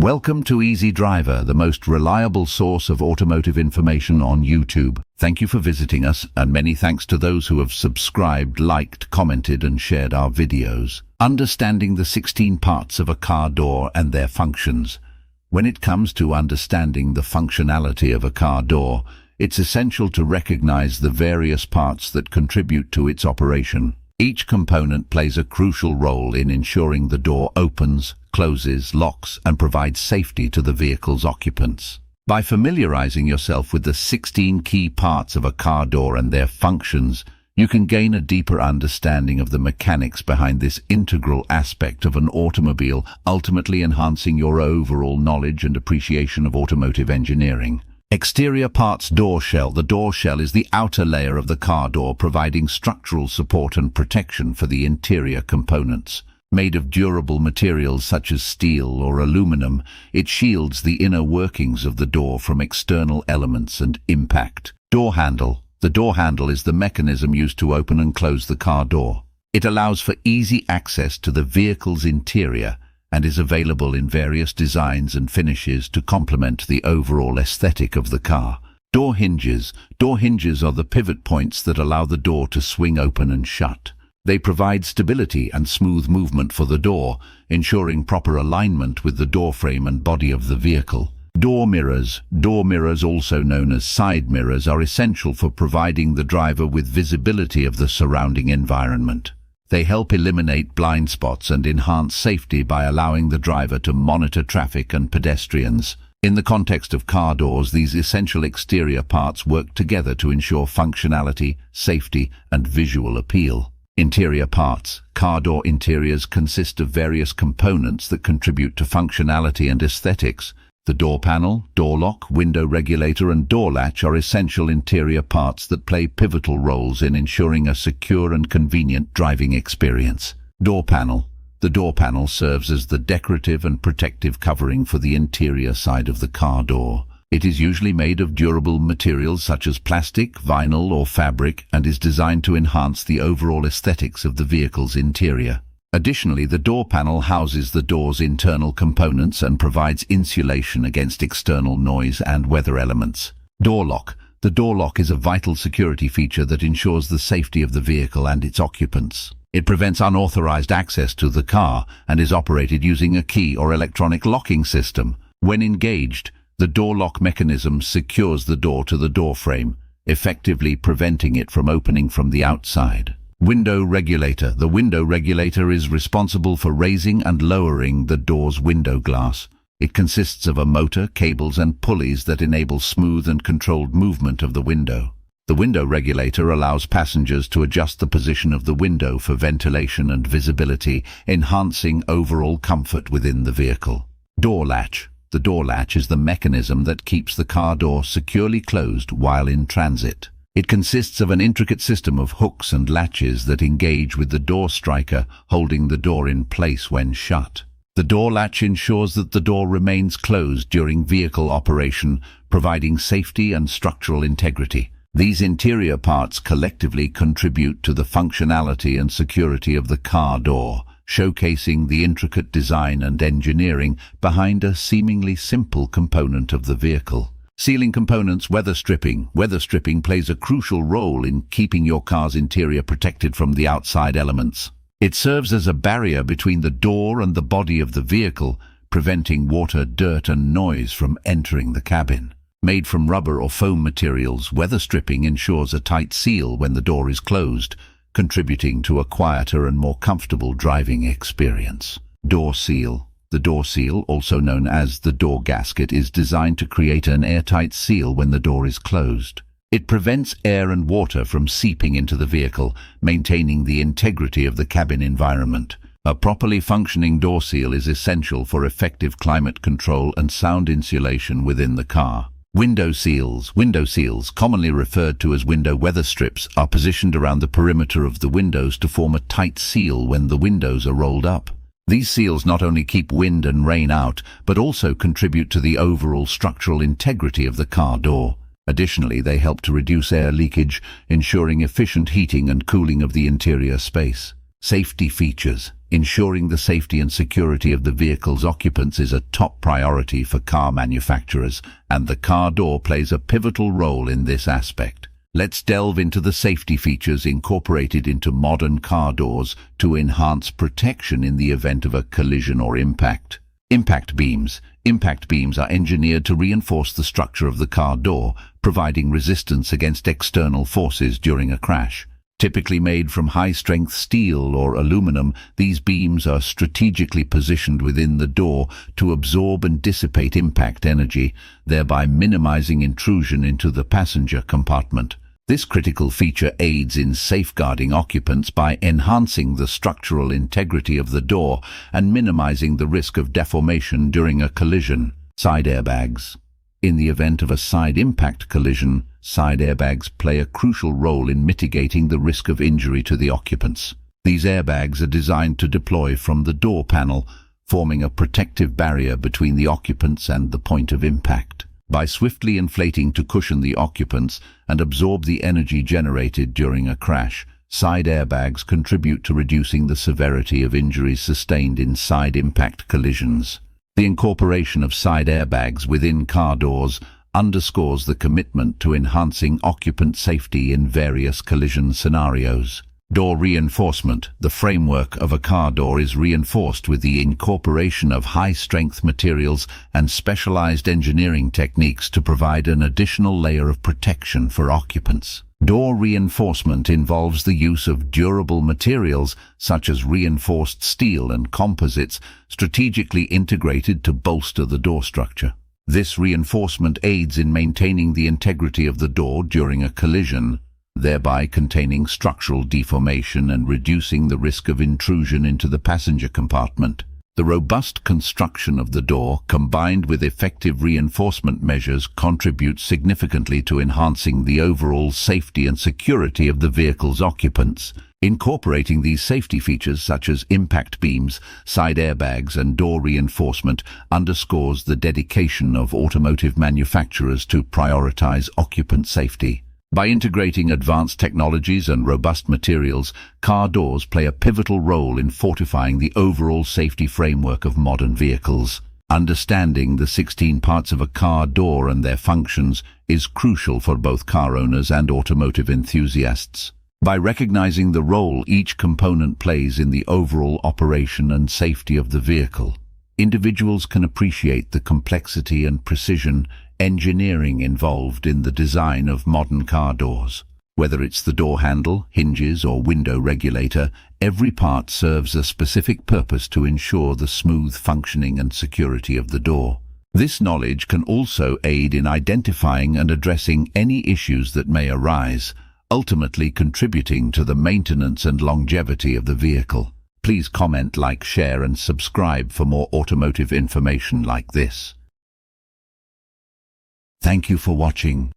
Welcome to Easy Driver, the most reliable source of automotive information on YouTube. Thank you for visiting us, and many thanks to those who have subscribed, liked, commented and shared our videos. Understanding the 16 parts of a car door and their functions. When it comes to understanding the functionality of a car door, it's essential to recognize the various parts that contribute to its operation. Each component plays a crucial role in ensuring the door opens, closes, locks, and provides safety to the vehicle's occupants. By familiarizing yourself with the 16 key parts of a car door and their functions, you can gain a deeper understanding of the mechanics behind this integral aspect of an automobile, ultimately enhancing your overall knowledge and appreciation of automotive engineering. Exterior parts. Door shell. The door shell is the outer layer of the car door, providing structural support and protection for the interior components. Made of durable materials such as steel or aluminum, it shields the inner workings of the door from external elements and impact. Door handle. The door handle is the mechanism used to open and close the car door. It allows for easy access to the vehicle's interior and is available in various designs and finishes to complement the overall aesthetic of the car. Door hinges. Door hinges are the pivot points that allow the door to swing open and shut. They provide stability and smooth movement for the door, ensuring proper alignment with the door frame and body of the vehicle. Door mirrors. Door mirrors, also known as side mirrors, are essential for providing the driver with visibility of the surrounding environment. They help eliminate blind spots and enhance safety by allowing the driver to monitor traffic and pedestrians. In the context of car doors, these essential exterior parts work together to ensure functionality, safety, and visual appeal. Interior parts. Car door interiors consist of various components that contribute to functionality and aesthetics. The door panel, door lock, window regulator and door latch are essential interior parts that play pivotal roles in ensuring a secure and convenient driving experience. Door panel. The door panel serves as the decorative and protective covering for the interior side of the car door. It is usually made of durable materials such as plastic, vinyl or fabric and is designed to enhance the overall aesthetics of the vehicle's interior. Additionally, the door panel houses the door's internal components and provides insulation against external noise and weather elements. Door lock. The door lock is a vital security feature that ensures the safety of the vehicle and its occupants. It prevents unauthorized access to the car and is operated using a key or electronic locking system. When engaged, the door lock mechanism secures the door to the door frame, effectively preventing it from opening from the outside. Window regulator. The window regulator is responsible for raising and lowering the door's window glass. It consists of a motor, cables and pulleys that enable smooth and controlled movement of the window. The window regulator allows passengers to adjust the position of the window for ventilation and visibility, enhancing overall comfort within the vehicle. Door latch. The door latch is the mechanism that keeps the car door securely closed while in transit. It consists of an intricate system of hooks and latches that engage with the door striker, holding the door in place when shut. The door latch ensures that the door remains closed during vehicle operation, providing safety and structural integrity. These interior parts collectively contribute to the functionality and security of the car door, showcasing the intricate design and engineering behind a seemingly simple component of the vehicle. Sealing components. Weather stripping. Weather stripping plays a crucial role in keeping your car's interior protected from the outside elements. It serves as a barrier between the door and the body of the vehicle, preventing water, dirt and noise from entering the cabin. Made from rubber or foam materials, weather stripping ensures a tight seal when the door is closed, contributing to a quieter and more comfortable driving experience. Door seal. The door seal, also known as the door gasket, is designed to create an airtight seal when the door is closed. It prevents air and water from seeping into the vehicle, maintaining the integrity of the cabin environment. A properly functioning door seal is essential for effective climate control and sound insulation within the car. Window seals. Window seals, commonly referred to as window weather strips, are positioned around the perimeter of the windows to form a tight seal when the windows are rolled up. These seals not only keep wind and rain out, but also contribute to the overall structural integrity of the car door. Additionally, they help to reduce air leakage, ensuring efficient heating and cooling of the interior space. Safety features. Ensuring the safety and security of the vehicle's occupants is a top priority for car manufacturers, and the car door plays a pivotal role in this aspect. Let's delve into the safety features incorporated into modern car doors to enhance protection in the event of a collision or impact. Impact beams. Impact beams are engineered to reinforce the structure of the car door, providing resistance against external forces during a crash. Typically made from high-strength steel or aluminum, these beams are strategically positioned within the door to absorb and dissipate impact energy, thereby minimizing intrusion into the passenger compartment. This critical feature aids in safeguarding occupants by enhancing the structural integrity of the door and minimizing the risk of deformation during a collision. Side airbags. In the event of a side impact collision, side airbags play a crucial role in mitigating the risk of injury to the occupants. These airbags are designed to deploy from the door panel, forming a protective barrier between the occupants and the point of impact. By swiftly inflating to cushion the occupants and absorb the energy generated during a crash, side airbags contribute to reducing the severity of injuries sustained in side impact collisions. The incorporation of side airbags within car doors underscores the commitment to enhancing occupant safety in various collision scenarios. Door reinforcement. The framework of a car door is reinforced with the incorporation of high-strength materials and specialized engineering techniques to provide an additional layer of protection for occupants. Door reinforcement involves the use of durable materials such as reinforced steel and composites strategically integrated to bolster the door structure. This reinforcement aids in maintaining the integrity of the door during a collision, thereby containing structural deformation and reducing the risk of intrusion into the passenger compartment. The robust construction of the door, combined with effective reinforcement measures, contributes significantly to enhancing the overall safety and security of the vehicle's occupants. Incorporating these safety features such as impact beams, side airbags and door reinforcement underscores the dedication of automotive manufacturers to prioritize occupant safety. By integrating advanced technologies and robust materials, car doors play a pivotal role in fortifying the overall safety framework of modern vehicles. Understanding the 16 parts of a car door and their functions is crucial for both car owners and automotive enthusiasts. By recognizing the role each component plays in the overall operation and safety of the vehicle, individuals can appreciate the complexity and precision engineering involved in the design of modern car doors. Whether it's the door handle, hinges, or window regulator, every part serves a specific purpose to ensure the smooth functioning and security of the door. This knowledge can also aid in identifying and addressing any issues that may arise, ultimately contributing to the maintenance and longevity of the vehicle. Please comment, like, share, and subscribe for more automotive information like this. Thank you for watching.